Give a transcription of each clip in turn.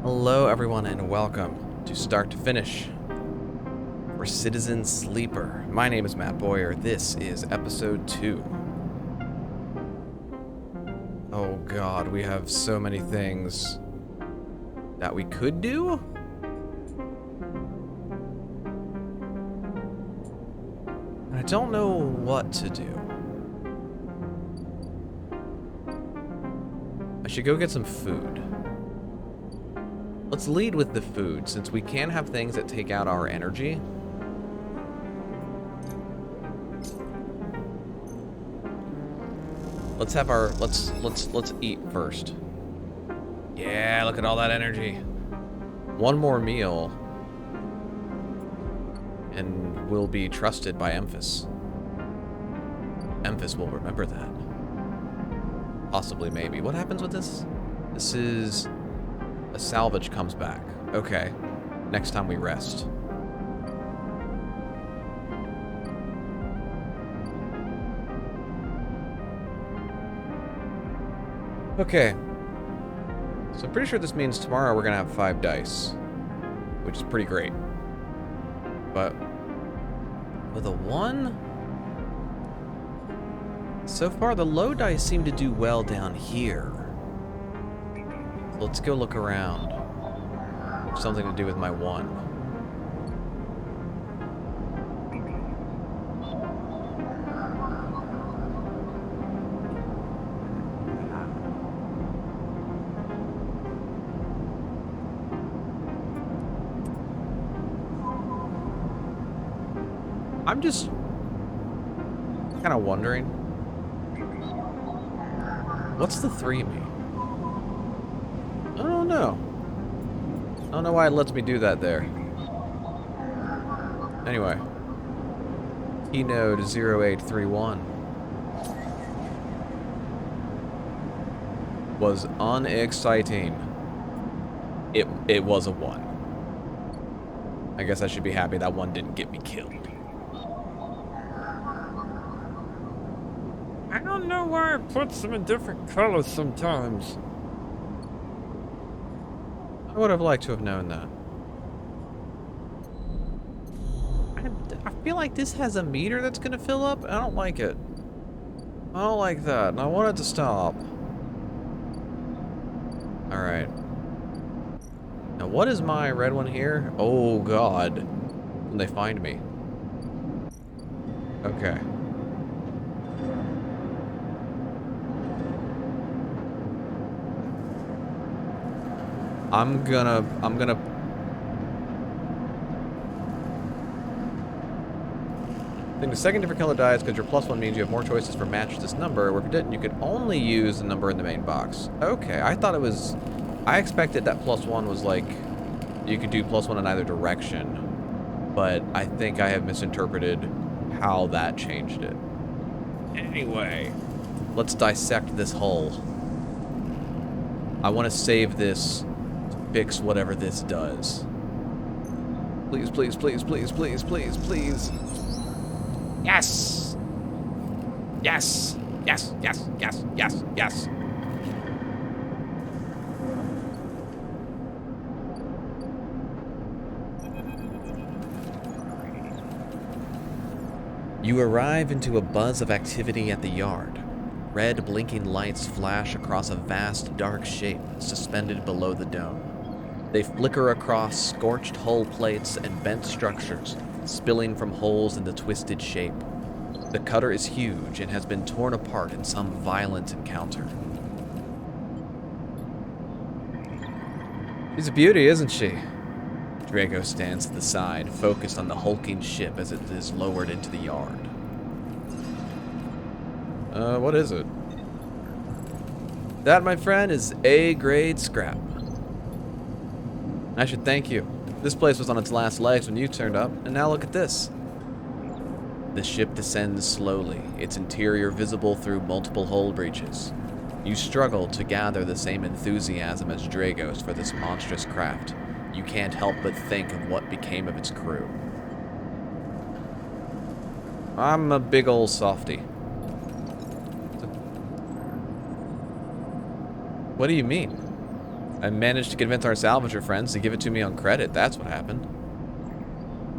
Hello, everyone, and welcome to Start to Finish for Citizen Sleeper. My name is Matt Bowyer. This is episode 2. Oh god, we have so many things that we could do? I don't know what to do. I should go get some food. Let's lead with the food, since we can have things that take out our energy. Let's have our let's eat first. Yeah, look at all that energy. One more meal and we'll be trusted by Emphas. Emphas will remember that. Possibly, maybe. What happens with this? This is a salvage comes back. Okay. Next time we rest. Okay. So I'm pretty sure this means tomorrow we're gonna have 5 dice, which is pretty great. But with a 1, so far the low dice seem to do well down here. So let's go look around. Something to do with my 1. I'm just kind of wondering, what's the 3 mean? I don't know. I don't know why it lets me do that there. Anyway. Keynote 0831 was unexciting. It was a 1. I guess I should be happy that 1 didn't get me killed. I don't know why it puts them in different colors sometimes. I would have liked to have known that. I feel like this has a meter that's gonna fill up. I don't like it. I don't like that, and I want it to stop. Alright. Now what is my red one here? Oh god. When they find me. Okay. I'm gonna I think the second different color dies because your +1 means you have more choices for match this number, where if you didn't, you could only use the number in the main box. Okay, I thought it was, I expected that +1 was like, you could do +1 in either direction, but I think I have misinterpreted how that changed it. Anyway, let's dissect this hull. I want to save this, fix whatever this does. Please, please, please, please, please, please, please. Yes! Yes! Yes, yes, yes, yes, yes. You arrive into a buzz of activity at the yard. Red blinking lights flash across a vast dark shape suspended below the dome. They flicker across scorched hull plates and bent structures, spilling from holes in the twisted shape. The cutter is huge and has been torn apart in some violent encounter. She's a beauty, isn't she? Drago stands to the side, focused on the hulking ship as it is lowered into the yard. What is it? That, my friend, is A-grade scrap. I should thank you. This place was on its last legs when you turned up, and now look at this. The ship descends slowly, its interior visible through multiple hull breaches. You struggle to gather the same enthusiasm as Drago's for this monstrous craft. You can't help but think of what became of its crew. I'm a big ol' softy. What do you mean? I managed to convince our salvager friends to give it to me on credit. That's what happened.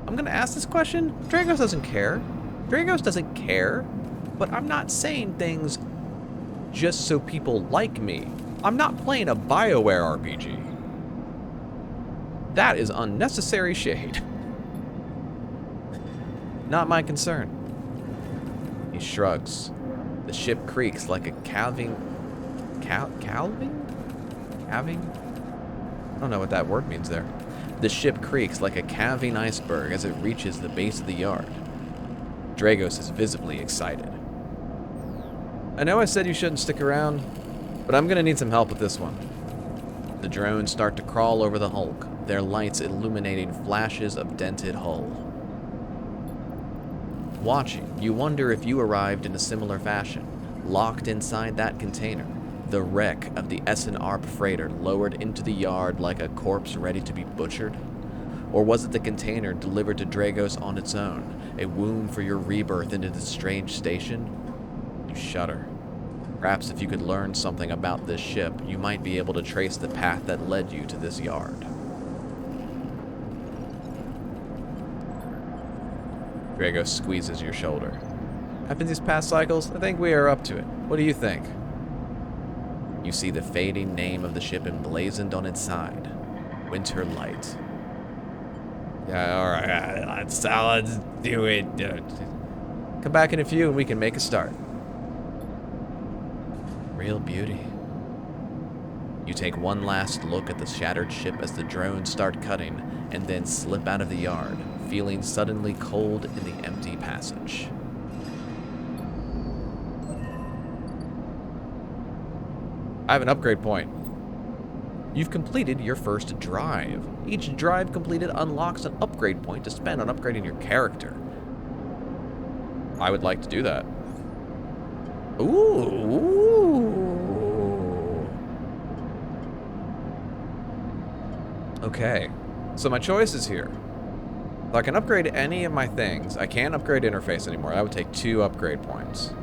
I'm gonna ask this question. Dragos doesn't care. Dragos doesn't care. But I'm not saying things just so people like me. I'm not playing a BioWare RPG. That is unnecessary shade. Not my concern. He shrugs. The ship creaks like a calving? Calving? I don't know what that word means there. The ship creaks like a calving iceberg as it reaches the base of the yard. Dragos is visibly excited. I know I said you shouldn't stick around, but I'm gonna need some help with this one. The drones start to crawl over the hulk, their lights illuminating flashes of dented hull. Watching, you wonder if you arrived in a similar fashion, locked inside that container, the wreck of the S&ARP freighter lowered into the yard like a corpse ready to be butchered? Or was it the container delivered to Dragos on its own, a womb for your rebirth into this strange station? You shudder. Perhaps if you could learn something about this ship, you might be able to trace the path that led you to this yard. Dragos squeezes your shoulder. After these past cycles, I think we are up to it. What do you think? You see the fading name of the ship emblazoned on its side. Winter Light. Yeah, alright, let's do it. Come back in a few and we can make a start. Real beauty. You take one last look at the shattered ship as the drones start cutting, and then slip out of the yard, feeling suddenly cold in the empty passage. I have an upgrade point. You've completed your first drive. Each drive completed unlocks an upgrade point to spend on upgrading your character. I would like to do that. Ooh. Okay. So my choice is here. If I can upgrade any of my things, I can't upgrade interface anymore. That would take 2 upgrade points.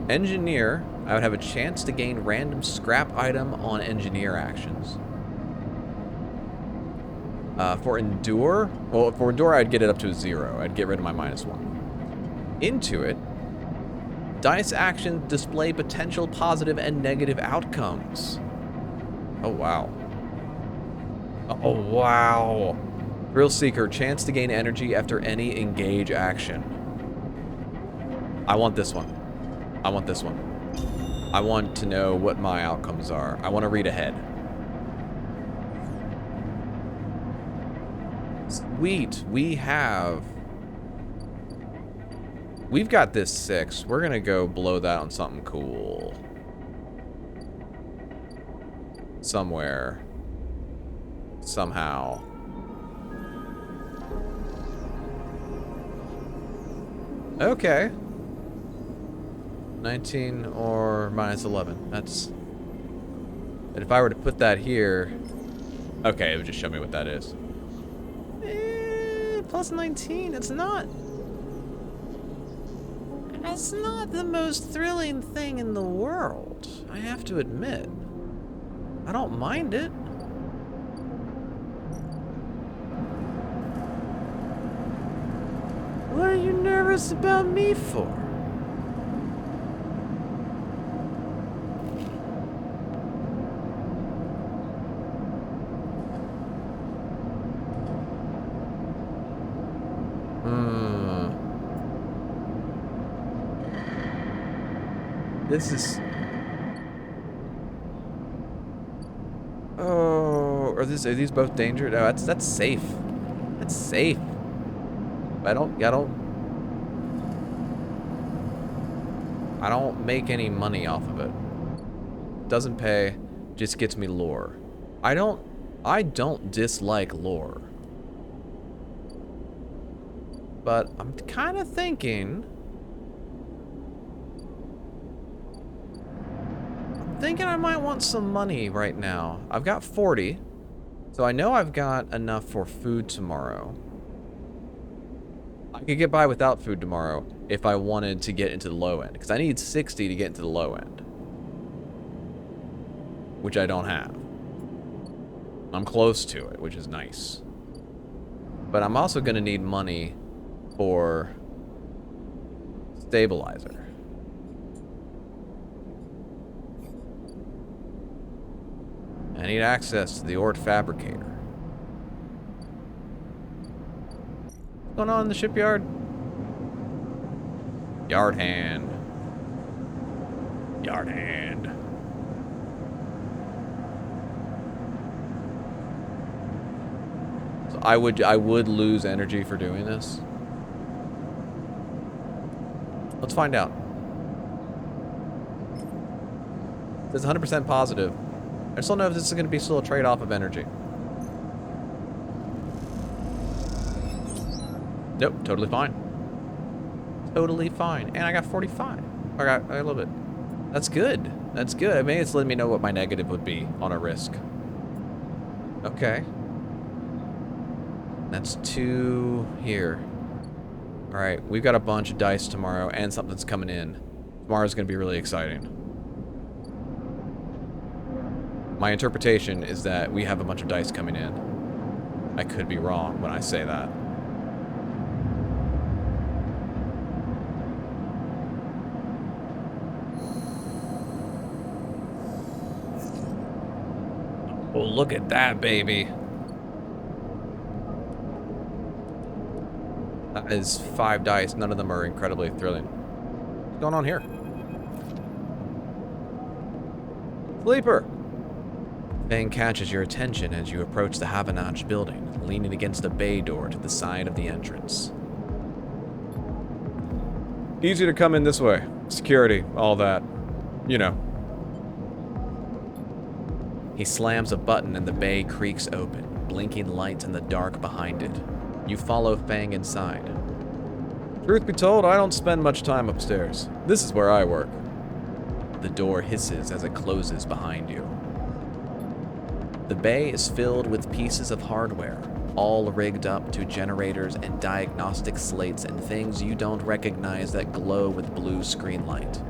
Engineer, I would have a chance to gain random scrap item on engineer actions. For endure, well, for endure, I'd get it up to a 0. I'd get rid of my -1. Into it, dice actions display potential positive and negative outcomes. Oh, wow. Oh, wow. Thrill Seeker, chance to gain energy after any engage action. I want this one. I want this one. I want to know what my outcomes are. I want to read ahead. Sweet. We've got this 6. We're going to go blow that on something cool. Somewhere. Somehow. Okay. 19 or -11. That's... And if I were to put that here... Okay, it would just show me what that is. Plus 19. It's not... It's not the most thrilling thing in the world, I have to admit. I don't mind it. What are you nervous about me for? This is... Oh, are these both dangerous? No, that's safe. That's safe. I don't make any money off of it. Doesn't pay, just gets me lore. I don't dislike lore. But I'm kind of thinking I might want some money right now. I've got 40, so I know I've got enough for food tomorrow. I could get by without food tomorrow if I wanted to get into the low end, because I need 60 to get into the low end. which I don't have. I'm close to it, which is nice. But I'm also going to need money for stabilizer. I need access to the ore fabricator. What's going on in the shipyard? Yard hand. Yard hand. So I would lose energy for doing this. Let's find out. It's 100% positive. I just don't know if this is going to be still a trade-off of energy. Nope, totally fine. Totally fine. And I got 45. I got a little bit. That's good. That's good. I mean, it's letting me know what my negative would be on a risk. Okay. That's 2 here. Alright, we've got a bunch of dice tomorrow, and something's coming in. Tomorrow's going to be really exciting. My interpretation is that we have a bunch of dice coming in. I could be wrong when I say that. Oh, look at that, baby. That is 5 dice. None of them are incredibly thrilling. What's going on here? Sleeper! Fang catches your attention as you approach the Havanach building, leaning against a bay door to the side of the entrance. Easy to come in this way. Security, all that. You know. He slams a button and the bay creaks open, blinking lights in the dark behind it. You follow Fang inside. Truth be told, I don't spend much time upstairs. This is where I work. The door hisses as it closes behind you. The bay is filled with pieces of hardware, all rigged up to generators and diagnostic slates and things you don't recognize that glow with blue screen light.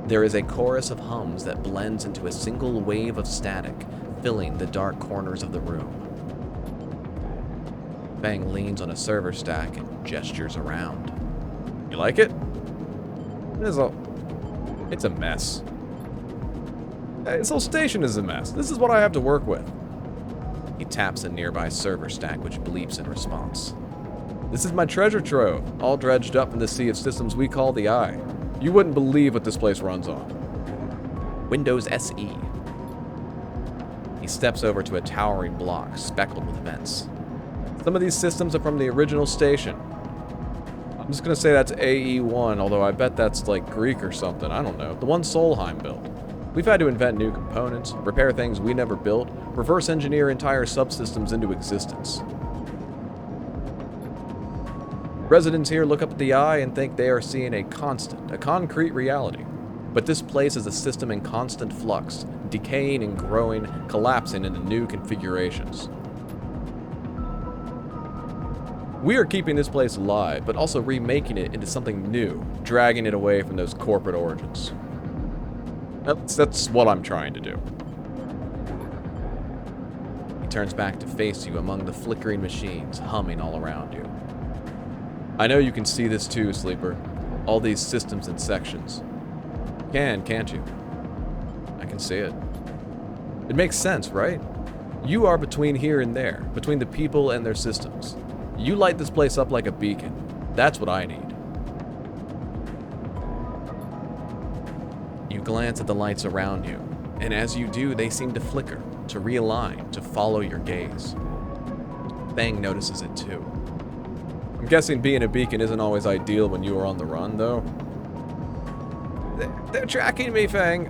There is a chorus of hums that blends into a single wave of static, filling the dark corners of the room. Fang leans on a server stack and gestures around. You like it? It's a mess. This whole station is a mess. This is what I have to work with. He taps a nearby server stack, which bleeps in response. This is my treasure trove, all dredged up in the sea of systems we call the Eye. You wouldn't believe what this place runs on. Windows SE. He steps over to a towering block speckled with vents. Some of these systems are from the original station. I'm just going to say that's AE1, although I bet that's like Greek or something. I don't know. The one Solheim built. We've had to invent new components, repair things we never built, reverse engineer entire subsystems into existence. Residents here look up at the Eye and think they are seeing a concrete reality. But this place is a system in constant flux, decaying and growing, collapsing into new configurations. We are keeping this place alive, but also remaking it into something new, dragging it away from those corporate origins. That's what I'm trying to do. He turns back to face you among the flickering machines, humming all around you. I know you can see this too, Sleeper. All these systems and sections. Can't you? I can see it. It makes sense, right? You are between here and there, between the people and their systems. You light this place up like a beacon. That's what I need. You glance at the lights around you, and as you do, they seem to flicker, to realign, to follow your gaze. Fang notices it too. I'm guessing being a beacon isn't always ideal when you are on the run, though. They're tracking me, Fang.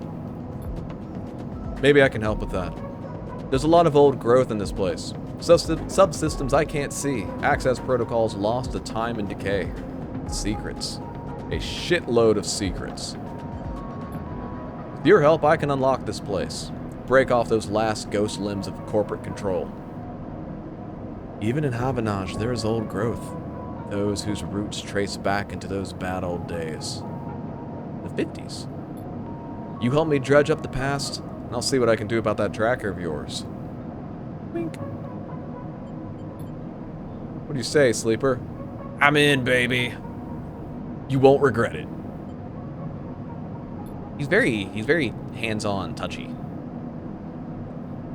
Maybe I can help with that. There's a lot of old growth in this place. Subsystems I can't see. Access protocols lost to time and decay. Secrets. A shitload of secrets. With your help, I can unlock this place. Break off those last ghost limbs of corporate control. Even in Havanach, there is old growth. Those whose roots trace back into those bad old days. The 50s. You help me dredge up the past, and I'll see what I can do about that tracker of yours. Wink. What do you say, Sleeper? I'm in, baby. You won't regret it. He's very hands-on, touchy.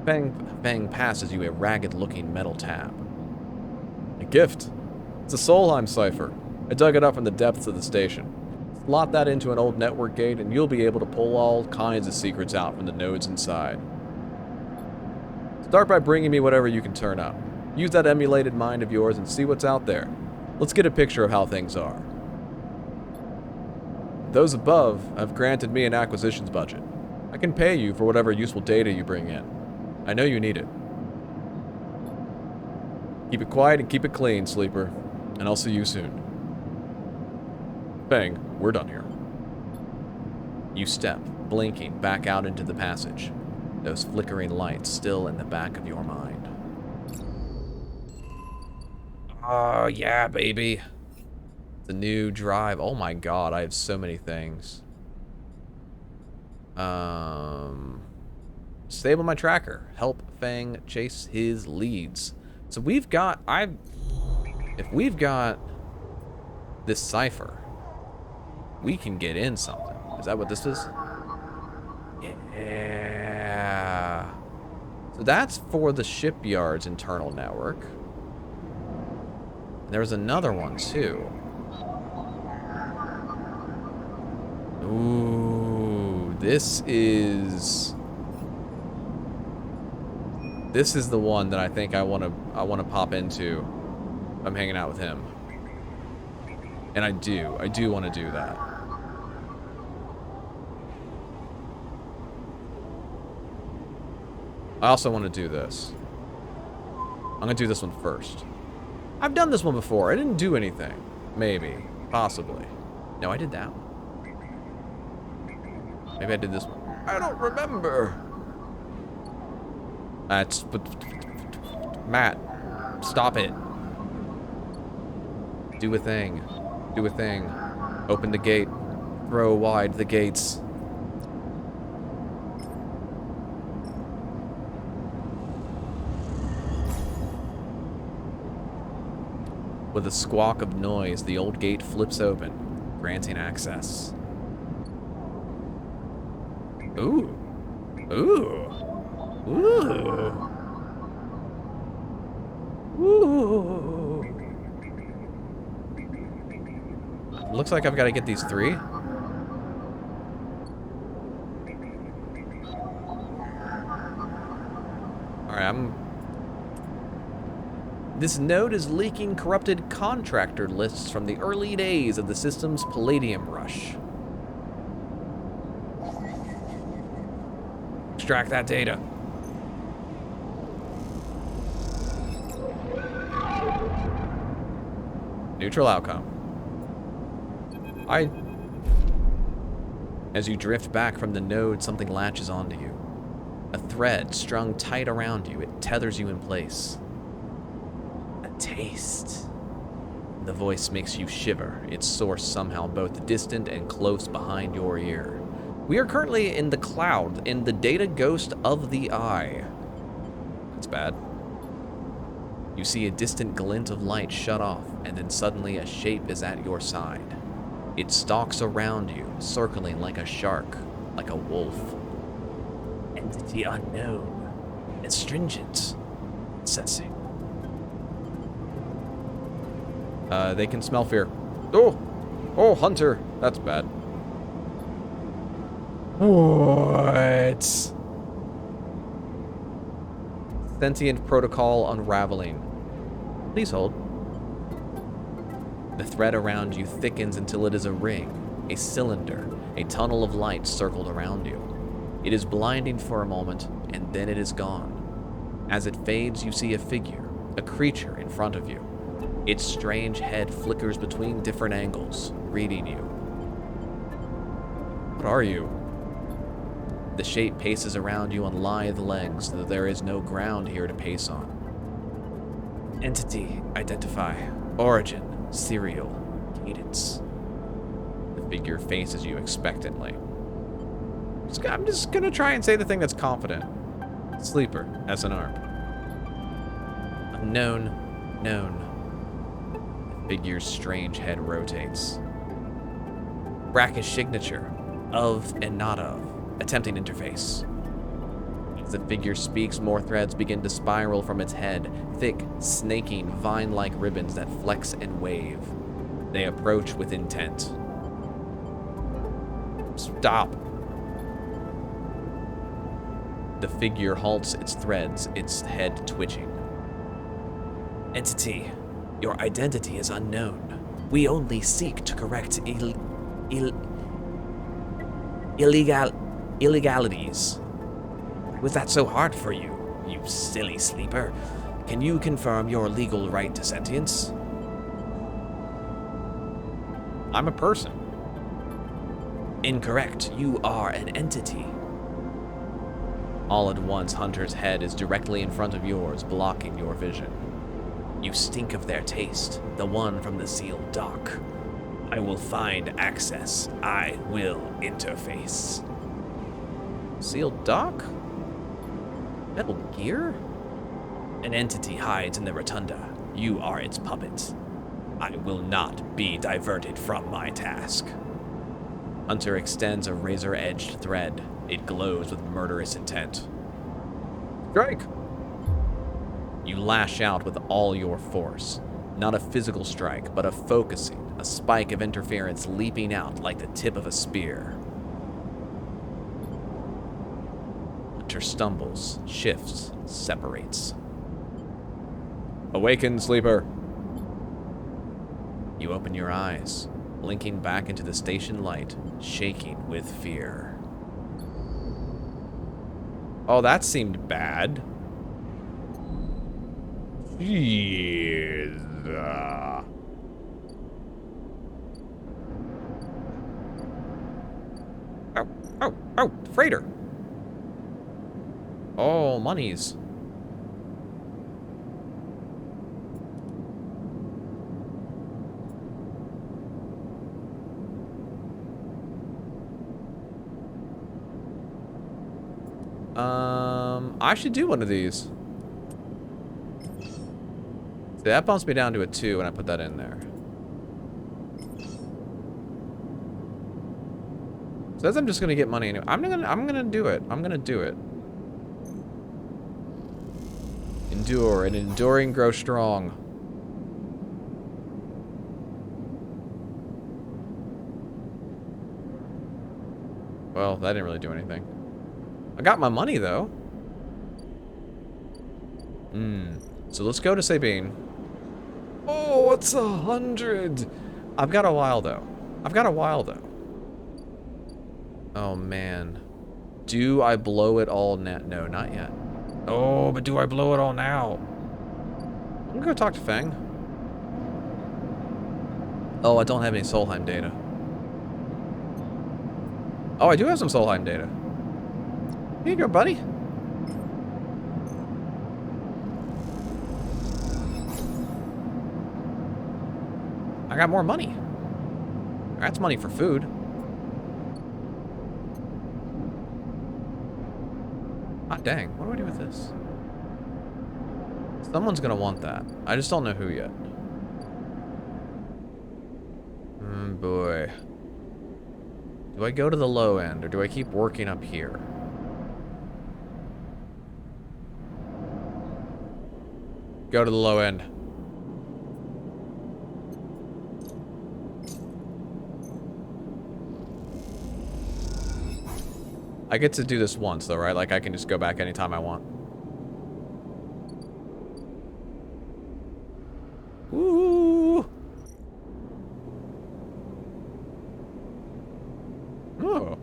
Fang passes you a ragged-looking metal tab. A gift. It's a Solheim cipher. I dug it up from the depths of the station. Slot that into an old network gate, and you'll be able to pull all kinds of secrets out from the nodes inside. Start by bringing me whatever you can turn up. Use that emulated mind of yours and see what's out there. Let's get a picture of how things are. Those above have granted me an acquisitions budget. I can pay you for whatever useful data you bring in. I know you need it. Keep it quiet and keep it clean, Sleeper, and I'll see you soon. Fang, we're done here. You step, blinking, back out into the passage. Those flickering lights still in the back of your mind. Oh, yeah, baby. The new drive. Oh my god, I have so many things. Stable my tracker. Help Fang chase his leads. So we've got... If we've got this cipher, we can get in something. Is that what this is? Yeah. So that's for the shipyard's internal network. There's another one, too. Ooh, this is the one that I think I want to pop into. I'm hanging out with him. And I do want to do that. I also want to do this. I'm going to do this one first. I've done this one before. I didn't do anything. Maybe. Possibly. No, I did that one. Maybe I did this one. I don't remember. That's... Matt. Stop it. Do a thing. Do a thing. Open the gate. Throw wide the gates. With a squawk of noise, the old gate flips open, granting access. Ooh. Ooh. Ooh. Ooh. Looks like I've got to get these 3. Alright, This node is leaking corrupted contractor lists from the early days of the system's palladium rush. Extract that data. Neutral outcome. As you drift back from the node, something latches onto you. A thread strung tight around you, it tethers you in place. Taste. The voice makes you shiver, its source somehow both distant and close behind your ear. We are currently in the cloud, in the data ghost of the eye. That's bad. You see a distant glint of light shut off, and then suddenly a shape is at your side. It stalks around you, circling like a shark, like a wolf. Entity unknown, astringent, assessing. They can smell fear. Oh, Hunter. That's bad. What? Sentient protocol unraveling. Please hold. The thread around you thickens until it is a ring, a cylinder, a tunnel of light circled around you. It is blinding for a moment, and then it is gone. As it fades, you see a figure, a creature in front of you. Its strange head flickers between different angles, reading you. What are you? The shape paces around you on lithe legs, though there is no ground here to pace on. Entity, identify. Origin, serial, cadence. The figure faces you expectantly. I'm just gonna try and say the thing that's confident. Sleeper, SNR. Unknown, known. The figure's strange head rotates. Brackish signature, of and not of. Attempting interface. As the figure speaks, more threads begin to spiral from its head, thick, snaking, vine-like ribbons that flex and wave. They approach with intent. Stop. The figure halts its threads, its head twitching. Entity, your identity is unknown. We only seek to correct illegalities. Was that so hard for you, you silly sleeper? Can you confirm your legal right to sentience? I'm a person. Incorrect. You are an entity. All at once, Hunter's head is directly in front of yours, blocking your vision. You stink of their taste, the one from the sealed dock. I will find access. I will interface. Sealed dock? Metal Gear? An entity hides in the rotunda. You are its puppet. I will not be diverted from my task. Hunter extends a razor-edged thread. It glows with murderous intent. Strike! You lash out with all your force. Not a physical strike, but a focusing, a spike of interference leaping out like the tip of a spear. Hunter stumbles, shifts, separates. Awaken, sleeper! You open your eyes, blinking back into the station light, shaking with fear. Oh, that seemed bad. Jeez. Oh, freighter. Oh, monies. I should do one of these. See, that bumps me down to a 2 when I put that in there. Says I'm just gonna get money anyway. I'm gonna do it. I'm gonna do it. Endure, and enduring grow strong. Well, that didn't really do anything. I got my money though. So let's go to Sabine. Oh, it's 100. I've got a while though. Oh man. Do I blow it all now? No, not yet. Oh, but do I blow it all now? I'm gonna go talk to Fang. Oh, I don't have any Solheim data. Oh, I do have some Solheim data. Here you go, buddy. I got more money. That's money for food. Ah, dang. What do I do with this? Someone's gonna want that. I just don't know who yet. Boy. Do I go to the low end, or do I keep working up here? Go to the low end. I get to do this once, though, right? Like, I can just go back anytime I want. Ooh. Oh.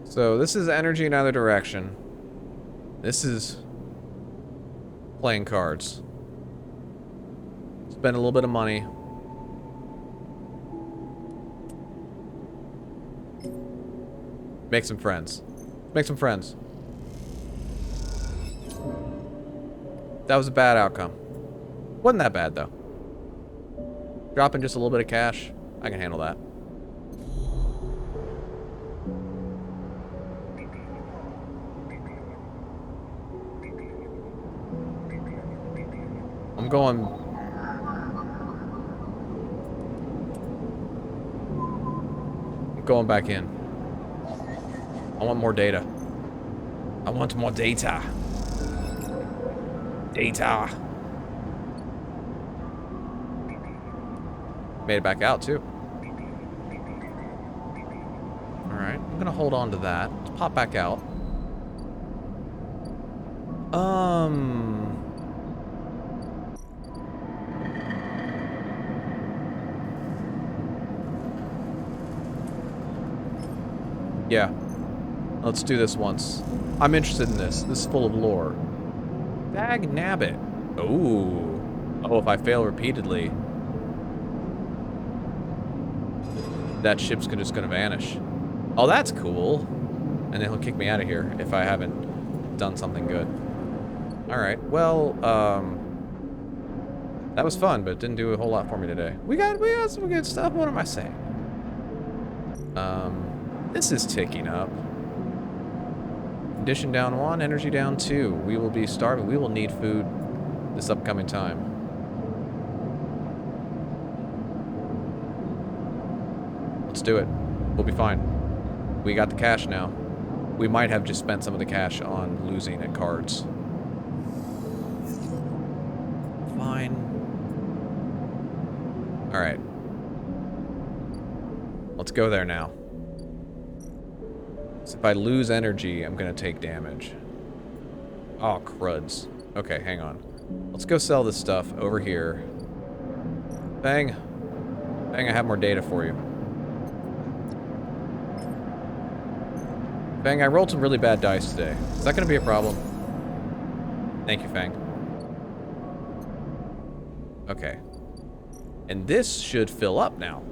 So this is energy in either direction. This is playing cards. Spend a little bit of money. Make some friends. Make some friends. That was a bad outcome. Wasn't that bad, though. Dropping just a little bit of cash. I can handle that. I'm going back in. I want more data. I want more data. Data. Made it back out, too. Alright, I'm gonna hold on to that. Let's pop back out. Yeah. Let's do this once. I'm interested in this. This is full of lore. Dag nabbit. Ooh. Oh, if I fail repeatedly, that ship's just gonna vanish. Oh, that's cool. And then he'll kick me out of here if I haven't done something good. Alright, well, that was fun, but it didn't do a whole lot for me today. We got some good stuff. What am I saying? This is ticking up. Condition down 1, energy down 2. We will be starving. We will need food this upcoming time. Let's do it. We'll be fine. We got the cash now. We might have just spent some of the cash on losing at cards. Fine. Alright. Let's go there now. So if I lose energy, I'm gonna take damage. Oh, cruds. Okay, hang on. Let's go sell this stuff over here. Bang. Bang, I have more data for you. Fang, I rolled some really bad dice today. Is that going to be a problem? Thank you, Fang. Okay. And this should fill up now.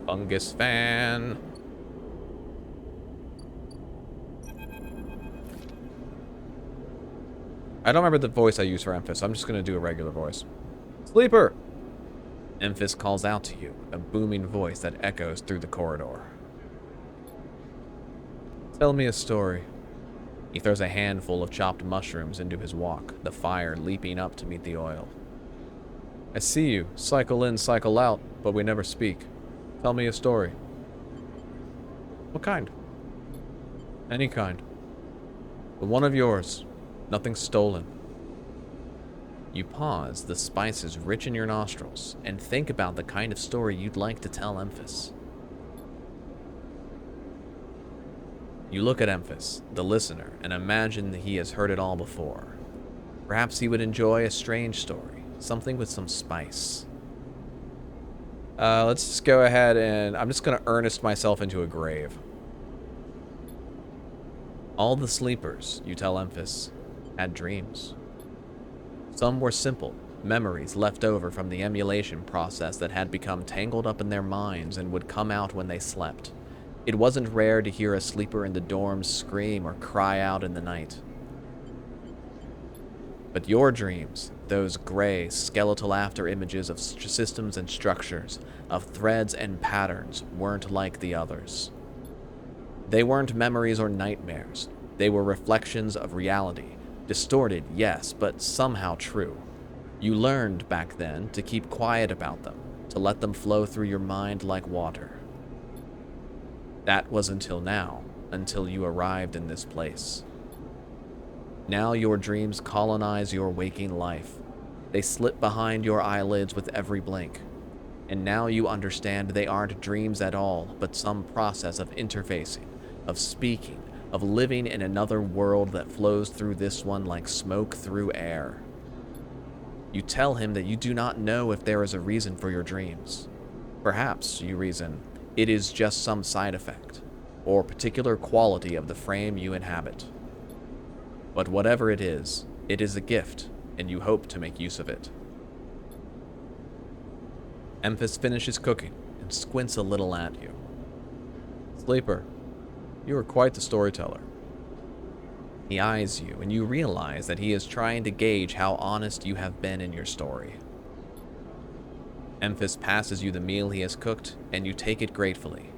Fungus fan. I don't remember the voice I use for Emphas. I'm just going to do a regular voice. Sleeper! Emphas calls out to you, a booming voice that echoes through the corridor. Tell me a story. He throws a handful of chopped mushrooms into his wok, the fire leaping up to meet the oil. I see you, cycle in, cycle out, but we never speak. Tell me a story. What kind? Any kind. But one of yours. Nothing stolen. You pause, the spices rich in your nostrils, and think about the kind of story you'd like to tell Emphas. You look at Emphas, the listener, and imagine that he has heard it all before. Perhaps he would enjoy a strange story, something with some spice. Let's just go ahead and I'm just going to earnest myself into a grave. All the sleepers, you tell Emphas, had dreams. Some were simple, memories left over from the emulation process that had become tangled up in their minds and would come out when they slept. It wasn't rare to hear a sleeper in the dorms scream or cry out in the night. But your dreams, those gray, skeletal after images of systems and structures, of threads and patterns, weren't like the others. They weren't memories or nightmares. They were reflections of reality. Distorted, yes, but somehow true. You learned back then to keep quiet about them, to let them flow through your mind like water. That was until now, until you arrived in this place. Now your dreams colonize your waking life. They slip behind your eyelids with every blink. And now you understand they aren't dreams at all, but some process of interfacing, of speaking, of living in another world that flows through this one like smoke through air. You tell him that you do not know if there is a reason for your dreams. Perhaps, you reason, it is just some side effect, or particular quality of the frame you inhabit. But whatever it is a gift, and you hope to make use of it. Emphas finishes cooking and squints a little at you. Sleeper, you are quite the storyteller. He eyes you, and you realize that he is trying to gauge how honest you have been in your story. Emphas passes you the meal he has cooked, and you take it gratefully.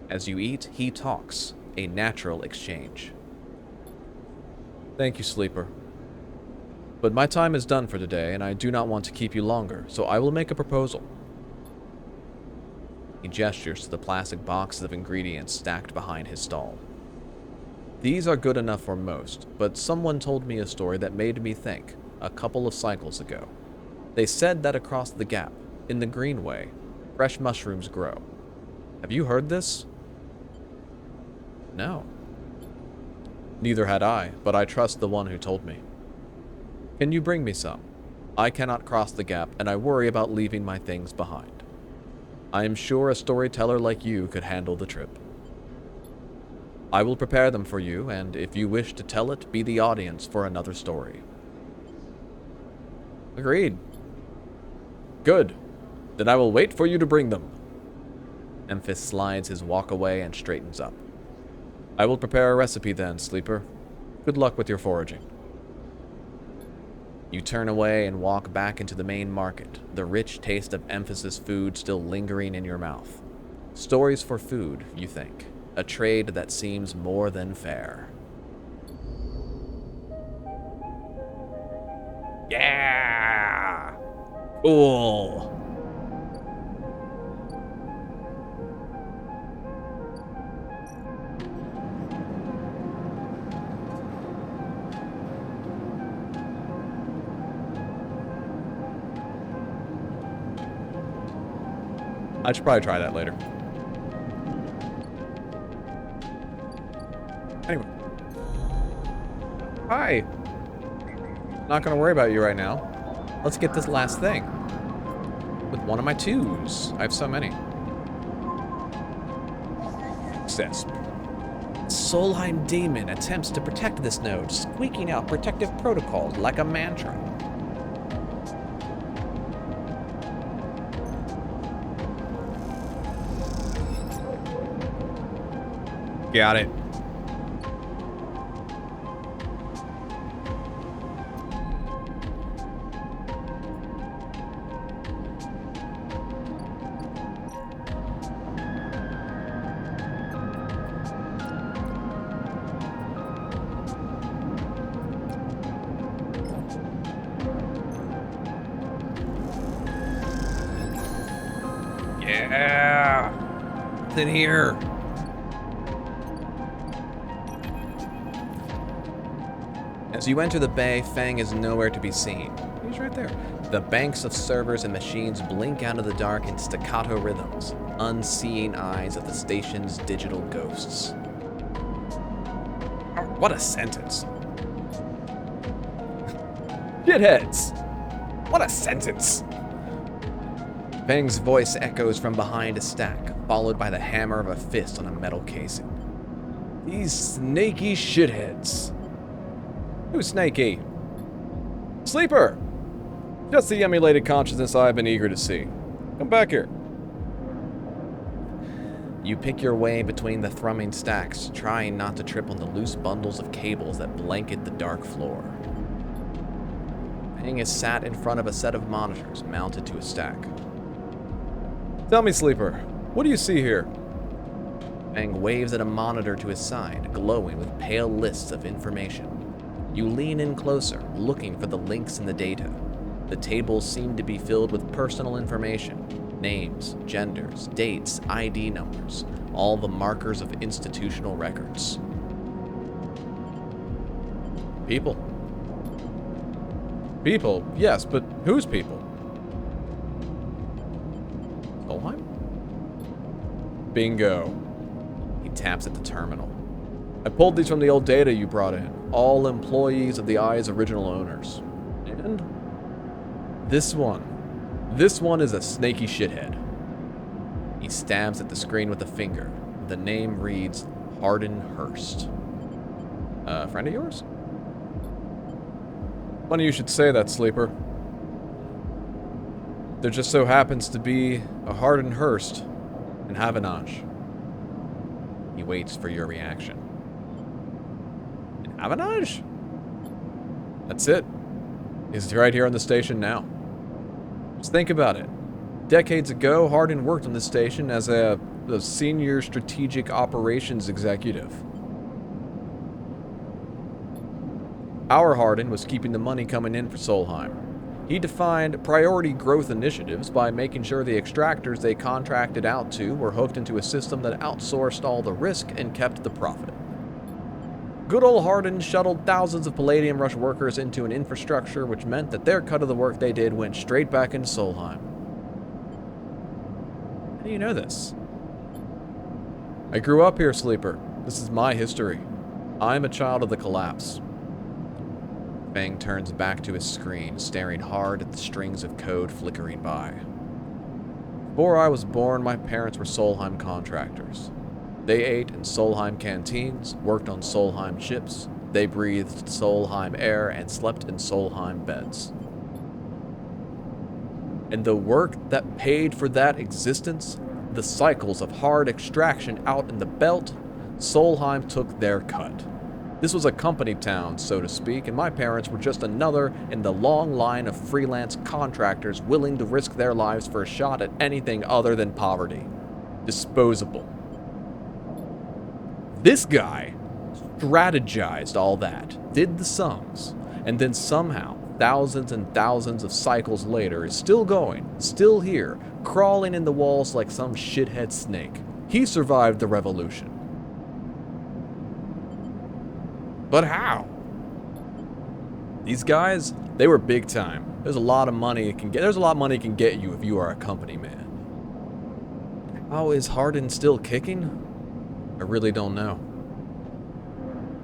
As you eat, he talks, a natural exchange. Thank you, Sleeper. But my time is done for today, and I do not want to keep you longer, so I will make a proposal. He gestures to the plastic boxes of ingredients stacked behind his stall. These are good enough for most, but someone told me a story that made me think, a couple of cycles ago. They said that across the gap, in the Greenway, fresh mushrooms grow. Have you heard this? No. Neither had I, but I trust the one who told me. Can you bring me some? I cannot cross the gap, and I worry about leaving my things behind. I am sure a storyteller like you could handle the trip. I will prepare them for you, and if you wish to tell it, be the audience for another story. Agreed. Good. Then I will wait for you to bring them. Emphas slides his walk away and straightens up. I will prepare a recipe then, Sleeper. Good luck with your foraging. You turn away and walk back into the main market, the rich taste of Emphas's food still lingering in your mouth. Stories for food, you think. A trade that seems more than fair. Yeah! Cool! I should probably try that later. Anyway. Hi. Not gonna worry about you right now. Let's get this last thing. With one of my twos. I have so many. Success. Solheim Demon attempts to protect this node, squeaking out protective protocols like a mantra. Got it. Yeah. It's in here. As you enter the bay, Fang is nowhere to be seen. He's right there. The banks of servers and machines blink out of the dark in staccato rhythms, unseeing eyes of the station's digital ghosts. Oh, what a sentence. Shitheads! What a sentence! Fang's voice echoes from behind a stack, followed by the hammer of a fist on a metal casing. These snaky shitheads. Who's snaky? Sleeper! Just the emulated consciousness I've been eager to see. Come back here. You pick your way between the thrumming stacks, trying not to trip on the loose bundles of cables that blanket the dark floor. Fang is sat in front of a set of monitors mounted to a stack. Tell me, Sleeper, what do you see here? Fang waves at a monitor to his side, glowing with pale lists of information. You lean in closer, looking for the links in the data. The tables seem to be filled with personal information. Names, genders, dates, ID numbers, all the markers of institutional records. People. People, yes, but whose people? Solheim? Bingo. He taps at the terminal. I pulled these from the old data you brought in. All employees of the Eye's original owners. And this one is a snaky shithead. He stabs at the screen with a finger. The name reads Hardin Hurst. Friend of yours? Funny you should say that, Sleeper. There just so happens to be a Hardin Hearst in Havanage. He waits for your reaction. In Havanage? That's it. He's right here on the station now. Just think about it. Decades ago, Hardin worked on this station as a senior strategic operations executive. Our Hardin was keeping the money coming in for Solheim. He defined priority growth initiatives by making sure the extractors they contracted out to were hooked into a system that outsourced all the risk and kept the profit. Good old Hardin shuttled thousands of Palladium Rush workers into an infrastructure which meant that their cut of the work they did went straight back into Solheim. How do you know this? I grew up here, Sleeper. This is my history. I'm a child of the collapse. Fang turns back to his screen, staring hard at the strings of code flickering by. Before I was born, my parents were Solheim contractors. They ate in Solheim canteens, worked on Solheim ships, they breathed Solheim air, and slept in Solheim beds. And the work that paid for that existence, the cycles of hard extraction out in the belt, Solheim took their cut. This was a company town, so to speak, and my parents were just another in the long line of freelance contractors willing to risk their lives for a shot at anything other than poverty. Disposable. This guy strategized all that, did the sums, and then somehow, thousands and thousands of cycles later, is still going, still here, crawling in the walls like some shithead snake. He survived the revolution. But how? These guys, they were big time. There's a lot of money it can get. There's a lot of money it can get you if you are a company man. How is Hardin still kicking? I really don't know.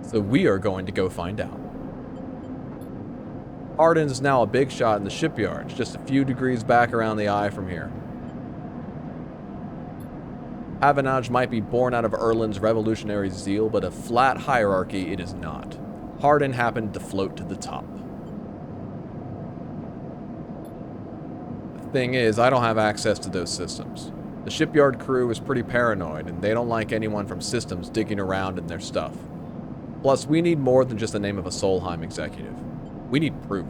So we are going to go find out. Hardin is now a big shot in the shipyards, just a few degrees back around the eye from here. Havanage might be born out of Erlin's revolutionary zeal, but a flat hierarchy it is not. Hardin happened to float to the top. The thing is, I don't have access to those systems. The shipyard crew is pretty paranoid, and they don't like anyone from systems digging around in their stuff. Plus, we need more than just the name of a Solheim executive. We need proof.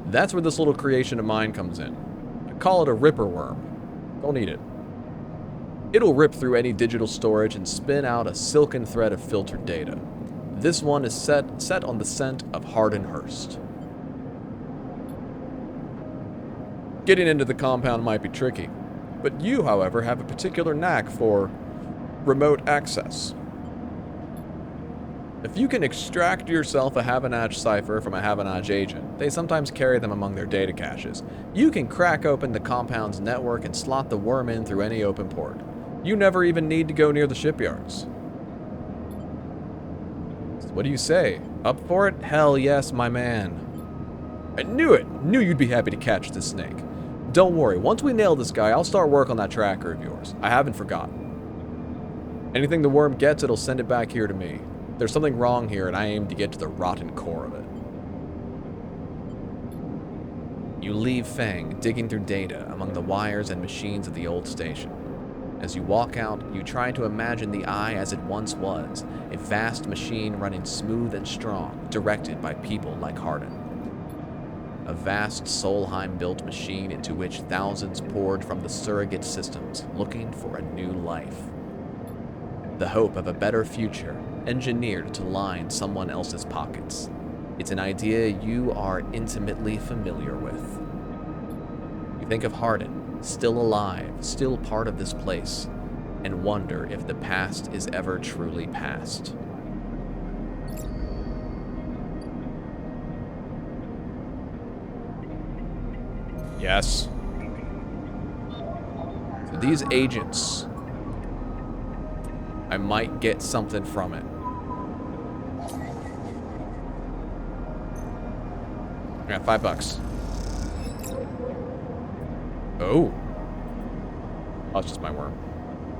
That's where this little creation of mine comes in. I call it a ripper worm. Don't eat it. It'll rip through any digital storage and spin out a silken thread of filtered data. This one is set on the scent of Hardin Hearst. Getting into the compound might be tricky, but you, however, have a particular knack for remote access. If you can extract yourself a Havanage cipher from a Havanage agent, they sometimes carry them among their data caches. You can crack open the compound's network and slot the worm in through any open port. You never even need to go near the shipyards. So what do you say? Up for it? Hell yes, my man. I knew it! Knew you'd be happy to catch this snake. Don't worry, once we nail this guy, I'll start work on that tracker of yours. I haven't forgotten. Anything the worm gets, it'll send it back here to me. There's something wrong here, and I aim to get to the rotten core of it. You leave Fang digging through data among the wires and machines of the old station. As you walk out, you try to imagine the Eye as it once was, a vast machine running smooth and strong, directed by people like Hardin. A vast Solheim-built machine into which thousands poured from the surrogate systems, looking for a new life. The hope of a better future, engineered to line someone else's pockets. It's an idea you are intimately familiar with. You think of Hardin, still alive, still part of this place, and wonder if the past is ever truly past. Yes. So these agents, I might get something from it. I got $5. Oh. Oh, it's just my worm.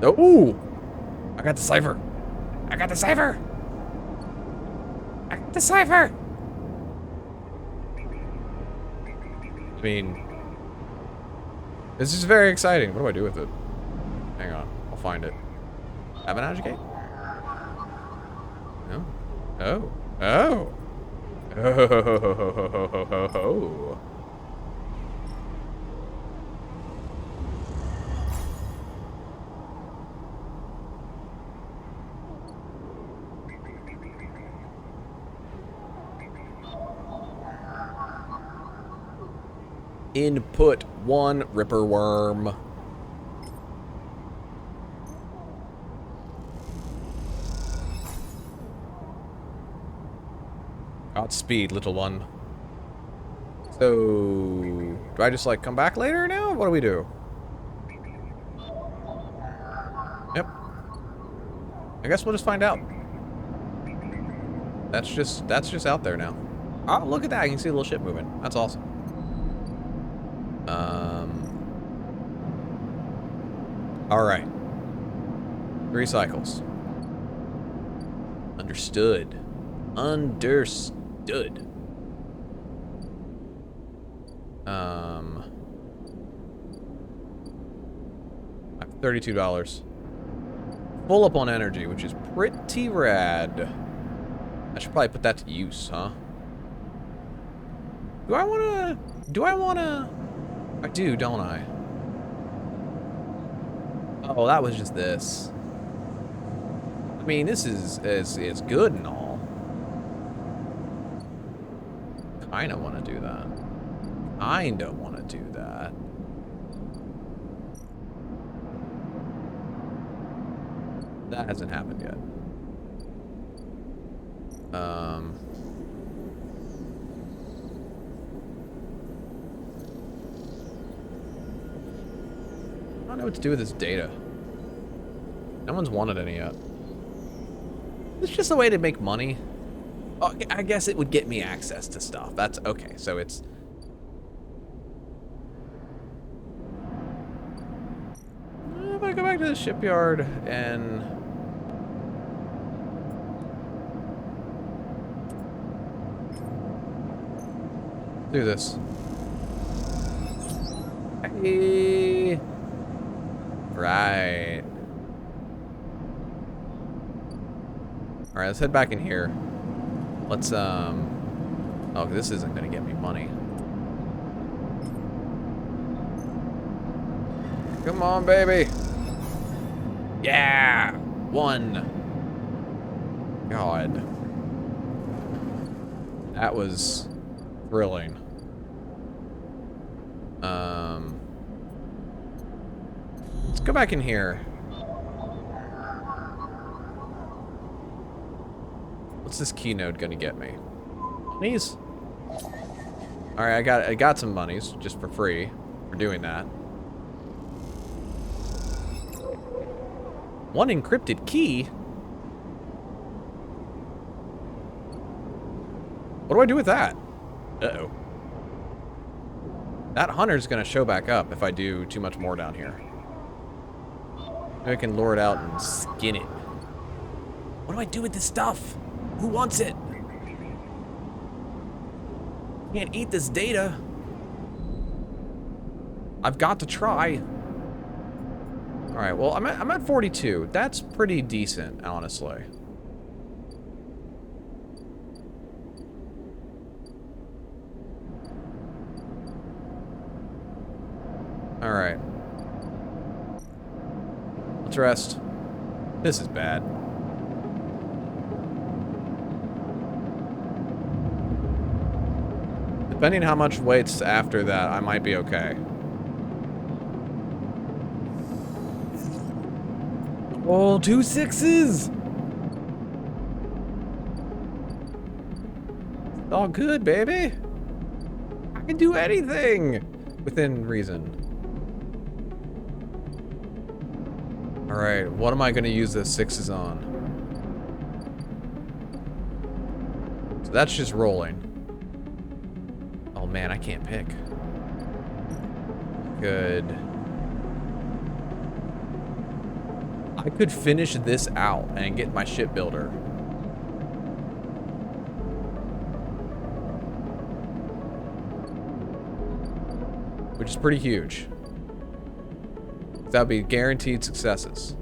Oh, ooh! I got the cipher. I got the cipher! I got the cipher! mean, this is very exciting. What do I do with it? Hang on, I'll find it. Sabotage gate? No. Oh. Oh. Oh. Input 1 Ripper Worm. Godspeed, little one. So, do I just like come back later now? What do we do? Yep. I guess we'll just find out. That's just out there now. Oh, look at that. I can see the little ship moving. That's awesome. All right. 3 cycles. Understood. Understood. I have $32. Full up on energy, which is pretty rad. I should probably put that to use, huh? Do I wanna... I do, don't I? Oh, that was just this. I mean, this is good and all. Kinda wanna do that. Kinda wanna do that. That hasn't happened yet. I don't know what to do with this data. No one's wanted any yet. It's just a way to make money. Oh, I guess it would get me access to stuff. That's okay. So it's... If I go back to the shipyard and... do this. Hey. Right. Alright, let's head back in here. Let's, oh, this isn't gonna get me money. Come on, baby. Yeah! 1. God. That was thrilling. Let's go back in here. What's this key node gonna get me? Monies? Alright, I got some monies just for free for doing that. 1 encrypted key? What do I do with that? Uh-oh. That hunter's gonna show back up if I do too much more down here. Maybe I can lure it out and skin it. What do I do with this stuff? Who wants it? Can't eat this data. I've got to try. Alright, well, I'm at 42. That's pretty decent, honestly. Alright. Let's rest. This is bad. Depending on how much waits after that, I might be okay. Oh, 2 6s! It's all good, baby. I can do anything within reason. Alright, what am I going to use those 6s on? So that's just rolling. Oh man, I can't pick. Good. I could finish this out and get my shipbuilder. which is pretty huge. That would be guaranteed successes.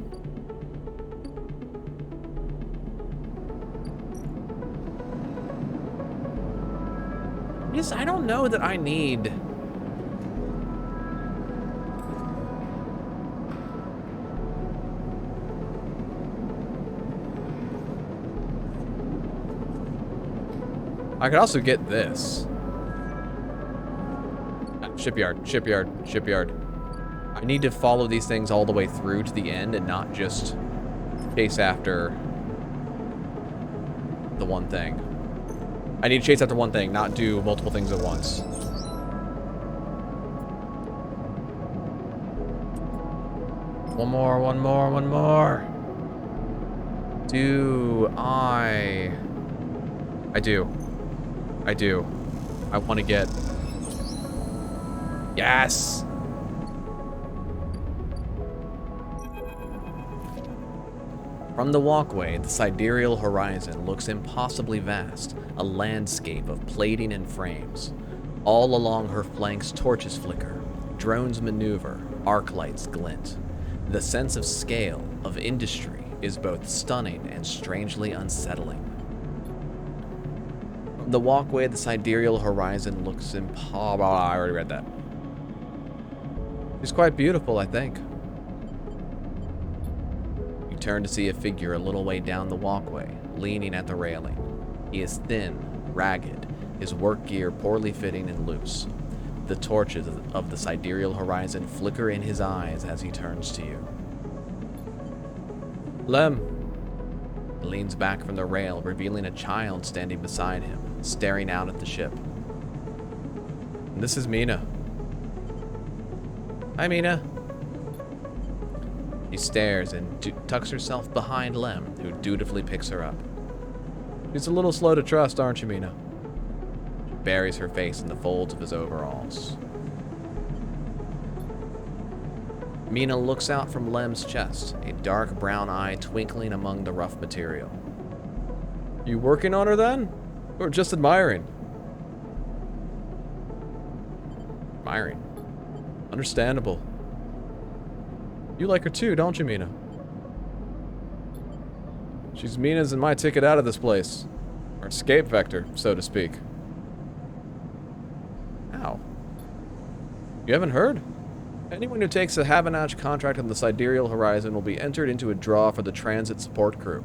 Yes, I don't know that I need... I could also get this. Shipyard, shipyard, shipyard. I need to follow these things all the way through to the end and not just chase after the one thing. I need to chase after one thing, not do multiple things at once. One more, one more, one more. Do I do. I do. I want to get... Yes! From the walkway, the sidereal horizon looks impossibly vast, a landscape of plating and frames. All along her flanks, torches flicker, drones maneuver, arc lights glint. The sense of scale, of industry, is both stunning and strangely unsettling. From the walkway, the sidereal horizon looks impossible. I already read that. She's quite beautiful, I think. You turn to see a figure a little way down the walkway, leaning at the railing. He is thin, ragged, his work gear poorly fitting and loose. The torches of the sidereal horizon flicker in his eyes as he turns to you. Lem. He leans back from the rail, revealing a child standing beside him, staring out at the ship. And this is Mina. Hi, Mina. She stares and tucks herself behind Lem, who dutifully picks her up. She's a little slow to trust, aren't you, Mina? She buries her face in the folds of his overalls. Mina looks out from Lem's chest, a dark brown eye twinkling among the rough material. You working on her then? Or just admiring? Admiring. Understandable. You like her too, don't you, Mina? She's Mina's and my ticket out of this place. Our escape vector, so to speak. Ow. You haven't heard? Anyone who takes a Havanach contract on the sidereal horizon will be entered into a draw for the transit support crew.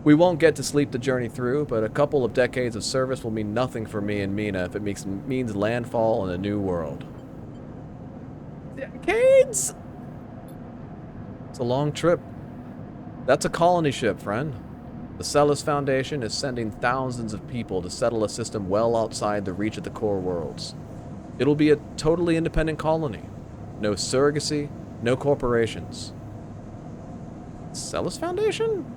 We won't get to sleep the journey through, but a couple of decades of service will mean nothing for me and Mina if it means landfall in a new world. Decades? It's a long trip. That's a colony ship, friend. The Celis Foundation is sending thousands of people to settle a system well outside the reach of the core worlds. It'll be a totally independent colony. No surrogacy, no corporations. Celis Foundation?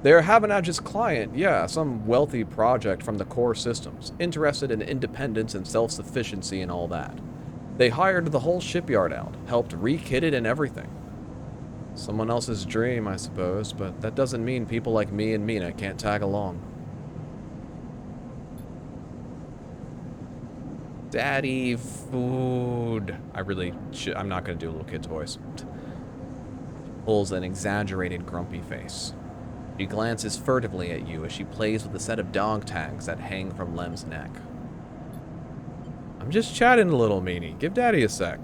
They're Havanach's client, yeah, some wealthy project from the core systems, interested in independence and self-sufficiency and all that. They hired the whole shipyard out, helped re-kit it and everything. Someone else's dream, I suppose, but that doesn't mean people like me and Mina can't tag along. Daddy, food. I'm not going to do a little kid's voice. Pulls an exaggerated, grumpy face. She glances furtively at you as she plays with a set of dog tags that hang from Lem's neck. I'm just chatting a little, Meanie. Give Daddy a sec.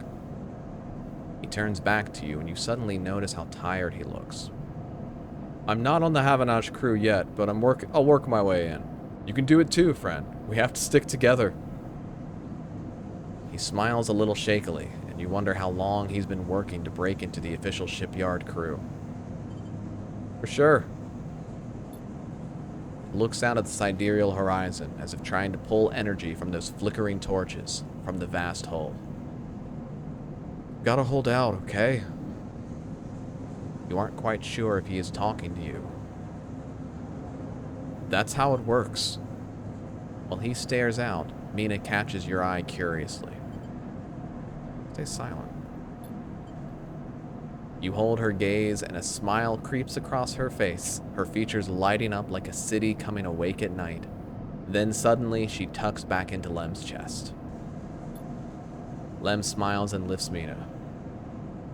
He turns back to you and you suddenly notice how tired he looks. I'm not on the Havanach crew yet, but I'll work my way in. You can do it too, friend. We have to stick together. He smiles a little shakily, and you wonder how long he's been working to break into the official shipyard crew. For sure. Looks out at the sidereal horizon, as if trying to pull energy from those flickering torches, from the vast hull. Gotta hold out, okay? You aren't quite sure if he is talking to you. That's how it works. While he stares out, Mina catches your eye curiously. Stay silent. You hold her gaze and a smile creeps across her face, her features lighting up like a city coming awake at night. Then suddenly she tucks back into Lem's chest. Lem smiles and lifts Mina.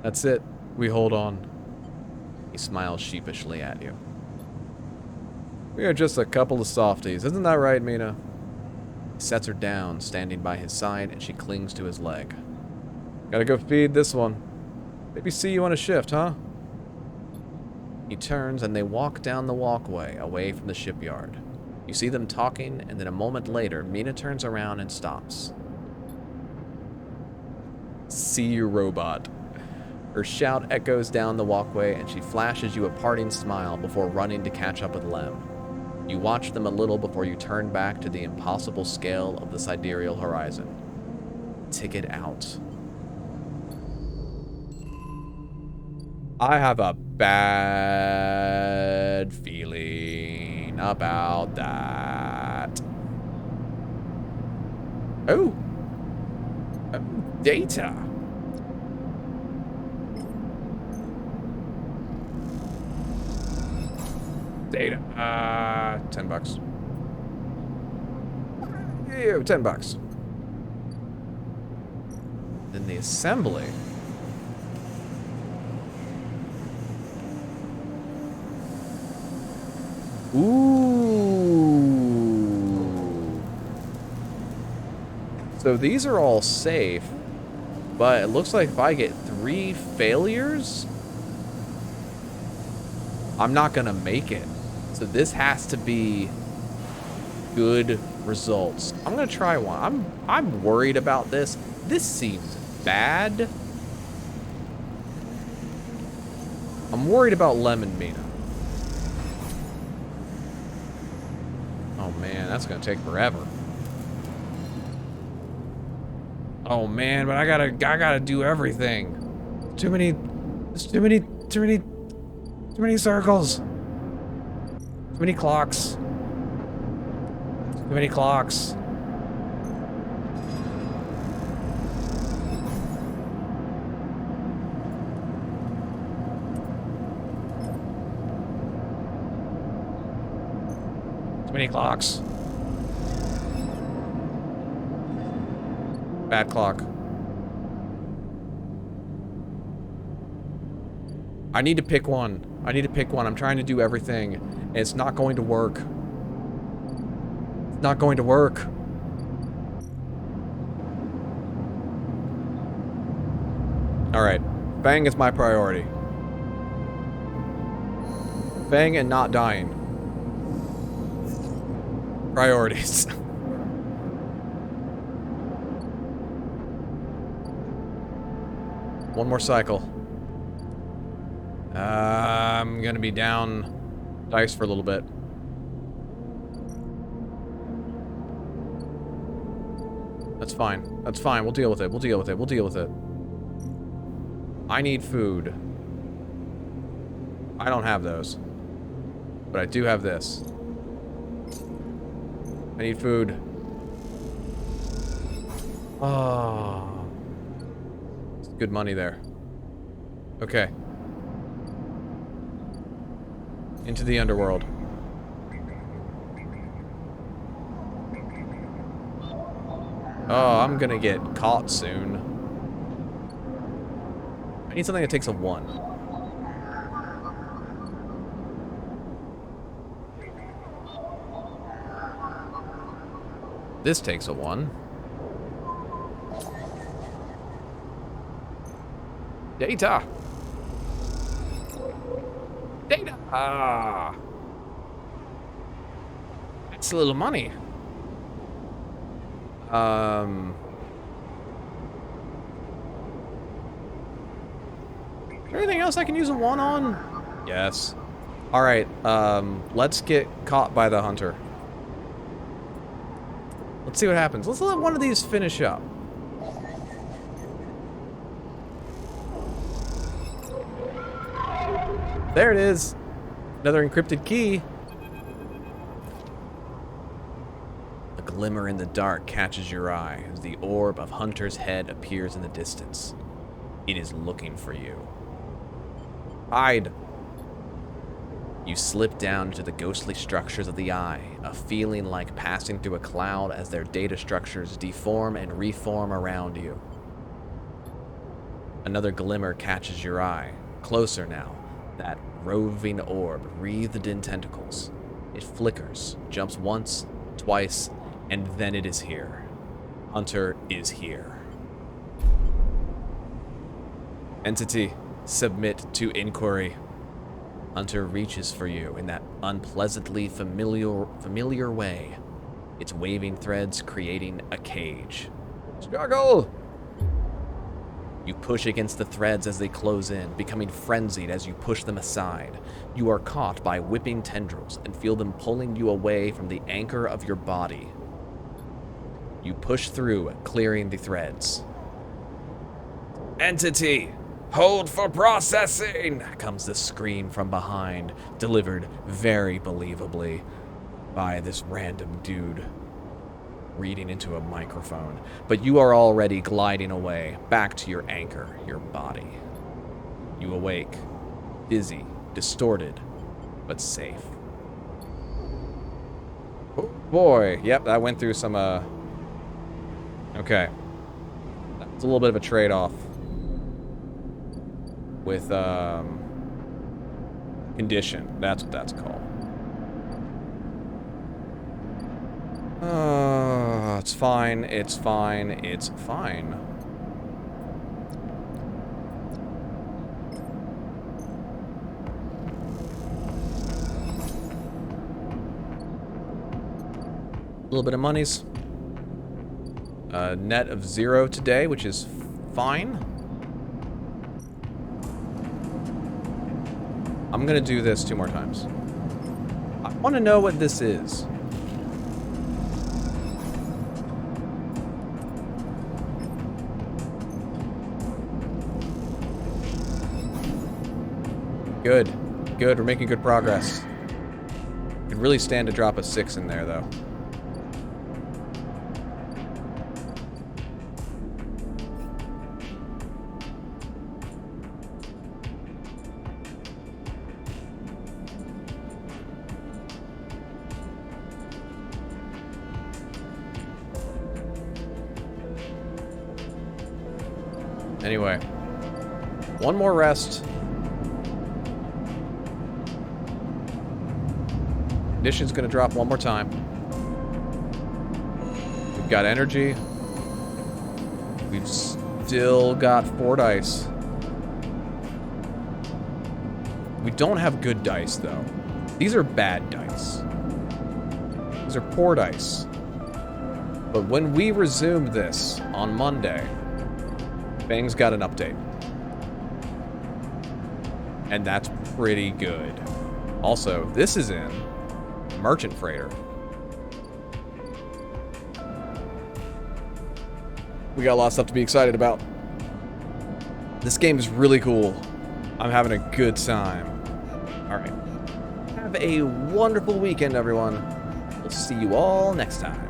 That's it. We hold on. He smiles sheepishly at you. We are just a couple of softies. Isn't that right, Mina? He sets her down, standing by his side, and she clings to his leg. Gotta go feed this one. Maybe see you on a shift, huh? He turns, and they walk down the walkway, away from the shipyard. You see them talking, and then a moment later, Mina turns around and stops. See you, robot. Her shout echoes down the walkway, and she flashes you a parting smile before running to catch up with Lem. You watch them a little before you turn back to the impossible scale of the sidereal horizon. Ticket out. I have a bad feeling about that. Oh. Data. Data. $10. Yeah, $10. Then the assembly. Ooh. So these are all safe, but it looks like if I get 3 failures, I'm not gonna make it. So this has to be good results. I'm gonna try one. I'm worried about this. This seems bad. I'm worried about Lemon Mina. Oh man, that's gonna take forever. Oh man, but I gotta do everything. Too many circles. Too many clocks. Too many clocks. Too many clocks. Bad clock. I need to pick one. I need to pick one. I'm trying to do everything. And it's not going to work. It's not going to work. Alright. Fang is my priority. Fang and not dying. Priorities. One more cycle. I'm gonna be down dice for a little bit. That's fine. That's fine. We'll deal with it. We'll deal with it. We'll deal with it. I need food. I don't have those. But I do have this. I need food. Oh. It's good money there. Okay. Into the underworld. Oh, I'm gonna get caught soon. I need something that takes a 1. This takes a 1. Data! Data! Ah! That's a little money. Is there anything else I can use a 1 on? Yes. Alright, let's get caught by the hunter. Let's see what happens. Let's let one of these finish up. There it is. Another encrypted key. A glimmer in the dark catches your eye as the orb of Hunter's head appears in the distance. It is looking for you. Hide. You slip down into the ghostly structures of the eye, a feeling like passing through a cloud as their data structures deform and reform around you. Another glimmer catches your eye. Closer now. That roving orb wreathed in tentacles. It flickers, jumps once, twice, and then it is here. Hunter is here. Entity, submit to inquiry. Hunter reaches for you in that unpleasantly familiar way. Its waving threads creating a cage. Struggle! You push against the threads as they close in, becoming frenzied as you push them aside. You are caught by whipping tendrils and feel them pulling you away from the anchor of your body. You push through, clearing the threads. Entity! Hold for processing! Comes the scream from behind, delivered very believably by this random dude reading into a microphone. But you are already gliding away, back to your anchor, your body. You awake, dizzy, distorted, but safe. Oh boy, yep, that went through some, okay. That's a little bit of a trade-off with, condition. That's what that's called. It's fine, it's fine, it's fine. A little bit of monies. Net of 0 today, which is fine. I'm gonna do this 2 more times. I want to know what this is. Good. Good, we're making good progress. Could really stand to drop a 6 in there, though. Anyway, one more rest. Condition's gonna drop one more time. We've got energy. We've still got 4 dice. We don't have good dice, though. These are bad dice. These are poor dice. But when we resume this on Monday, Bang's got an update. And that's pretty good. Also, this is in Merchant Freighter. We got a lot of stuff to be excited about. This game is really cool. I'm having a good time. Alright. Have a wonderful weekend, everyone. We'll see you all next time.